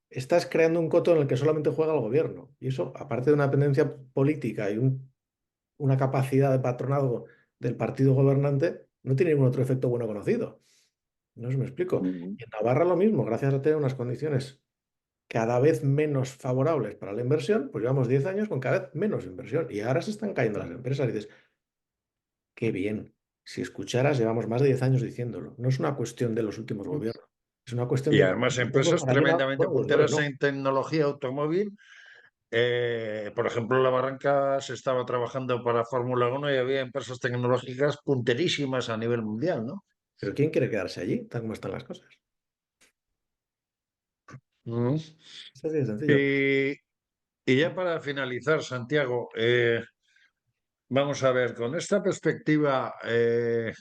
Estás creando un coto en el que solamente juega el gobierno. Y eso, aparte de una dependencia política y una capacidad de patronazgo del partido gobernante, no tiene ningún otro efecto bueno conocido. No sé si me explico. Ujú. Y en Navarra lo mismo, gracias a tener unas condiciones cada vez menos favorables para la inversión, pues llevamos 10 años con cada vez menos inversión. Y ahora se están cayendo las empresas. Y dices, qué bien. Si escucharas, llevamos más de 10 años diciéndolo. No es una cuestión de los últimos gobiernos. Es una cuestión Y de además gobiernos empresas para arriba, tremendamente bueno, los dos, punteras ¿no? en tecnología automóvil. Por ejemplo, en La Barranca se estaba trabajando para Fórmula 1 y había empresas tecnológicas punterísimas a nivel mundial, ¿no? Pero ¿quién quiere quedarse allí, tal como están las cosas? Mm. Es así de sencillo. Y, y ya para finalizar, Santiago, vamos a ver, con esta perspectiva, ¿qué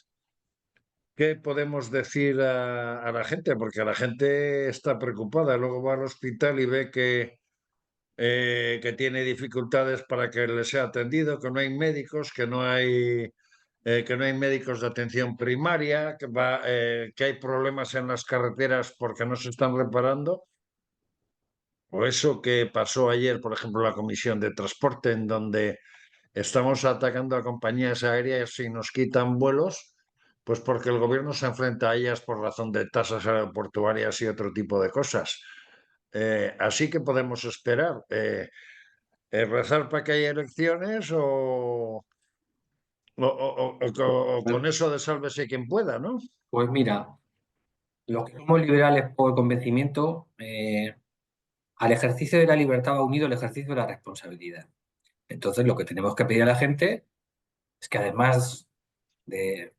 podemos decir a la gente? Porque la gente está preocupada, luego va al hospital y ve que tiene dificultades para que le sea atendido, que no hay médicos, que no hay médicos de atención primaria, que hay problemas en las carreteras porque no se están reparando. O eso que pasó ayer, por ejemplo, en la Comisión de Transporte, en donde estamos atacando a compañías aéreas y nos quitan vuelos, pues porque el gobierno se enfrenta a ellas por razón de tasas aeroportuarias y otro tipo de cosas. Así que podemos esperar. ¿Rezar para que haya elecciones o con eso de sálvese quien pueda, ¿no? Pues mira, los que somos liberales por convencimiento, al ejercicio de la libertad va unido el ejercicio de la responsabilidad. Entonces, lo que tenemos que pedir a la gente es que además de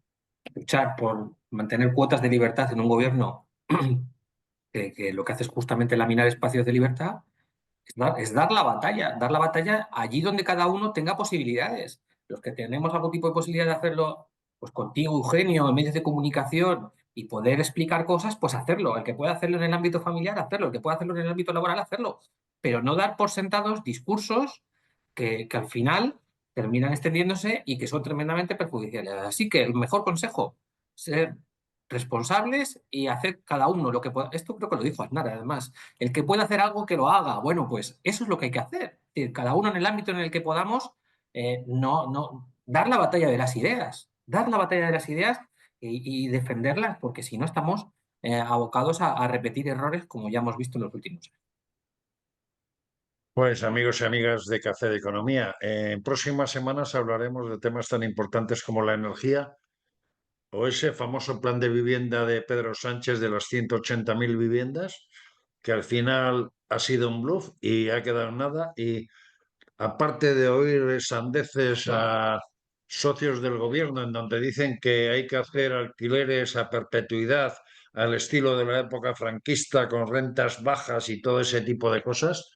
luchar por mantener cuotas de libertad en un gobierno que lo que hace es justamente laminar espacios de libertad, es dar la batalla allí donde cada uno tenga posibilidades. Los que tenemos algún tipo de posibilidad de hacerlo, pues contigo, Eugenio, en medios de comunicación y poder explicar cosas, pues hacerlo. El que pueda hacerlo en el ámbito familiar, hacerlo. El que pueda hacerlo en el ámbito laboral, hacerlo. Pero no dar por sentados discursos que al final terminan extendiéndose y que son tremendamente perjudiciales. Así que el mejor consejo, ser responsables y hacer cada uno lo que pueda. Esto creo que lo dijo Aznar, además. El que pueda hacer algo, que lo haga. Bueno, pues eso es lo que hay que hacer. Es decir, cada uno en el ámbito en el que podamos, dar la batalla de las ideas. Dar la batalla de las ideas y defenderlas, porque si no estamos abocados a repetir errores como ya hemos visto en los últimos años. Pues amigos y amigas de Café de Economía, en próximas semanas hablaremos de temas tan importantes como la energía o ese famoso plan de vivienda de Pedro Sánchez de las 180.000 viviendas, que al final ha sido un bluff y ha quedado en nada. Y aparte de oír sandeces a socios del gobierno en donde dicen que hay que hacer alquileres a perpetuidad al estilo de la época franquista con rentas bajas y todo ese tipo de cosas,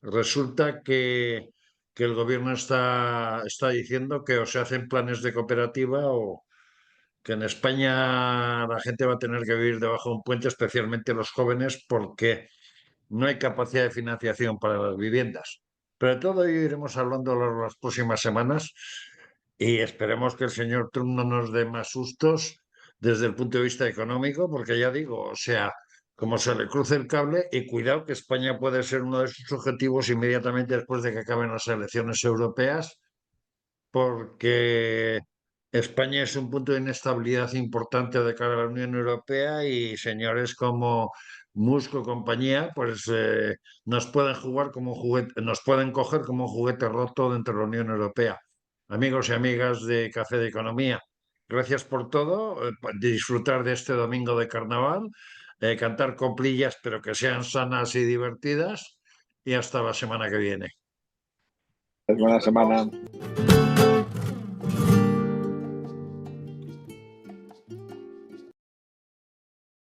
resulta que el gobierno está diciendo que o se hacen planes de cooperativa o que en España la gente va a tener que vivir debajo de un puente, especialmente los jóvenes, porque no hay capacidad de financiación para las viviendas. Pero de todo ello iremos hablando a lo largo de las próximas semanas y esperemos que el señor Trump no nos dé más sustos desde el punto de vista económico, porque ya digo, o sea, como se le cruce el cable y cuidado que España puede ser uno de sus objetivos inmediatamente después de que acaben las elecciones europeas, porque España es un punto de inestabilidad importante de cara a la Unión Europea y señores como Musk o compañía, pues nos pueden jugar como juguete, nos pueden coger como juguete roto dentro de la Unión Europea. Amigos y amigas de Café de Economía, gracias por todo, disfrutar de este domingo de carnaval, cantar coplillas, pero que sean sanas y divertidas, y hasta la semana que viene. Buena semana.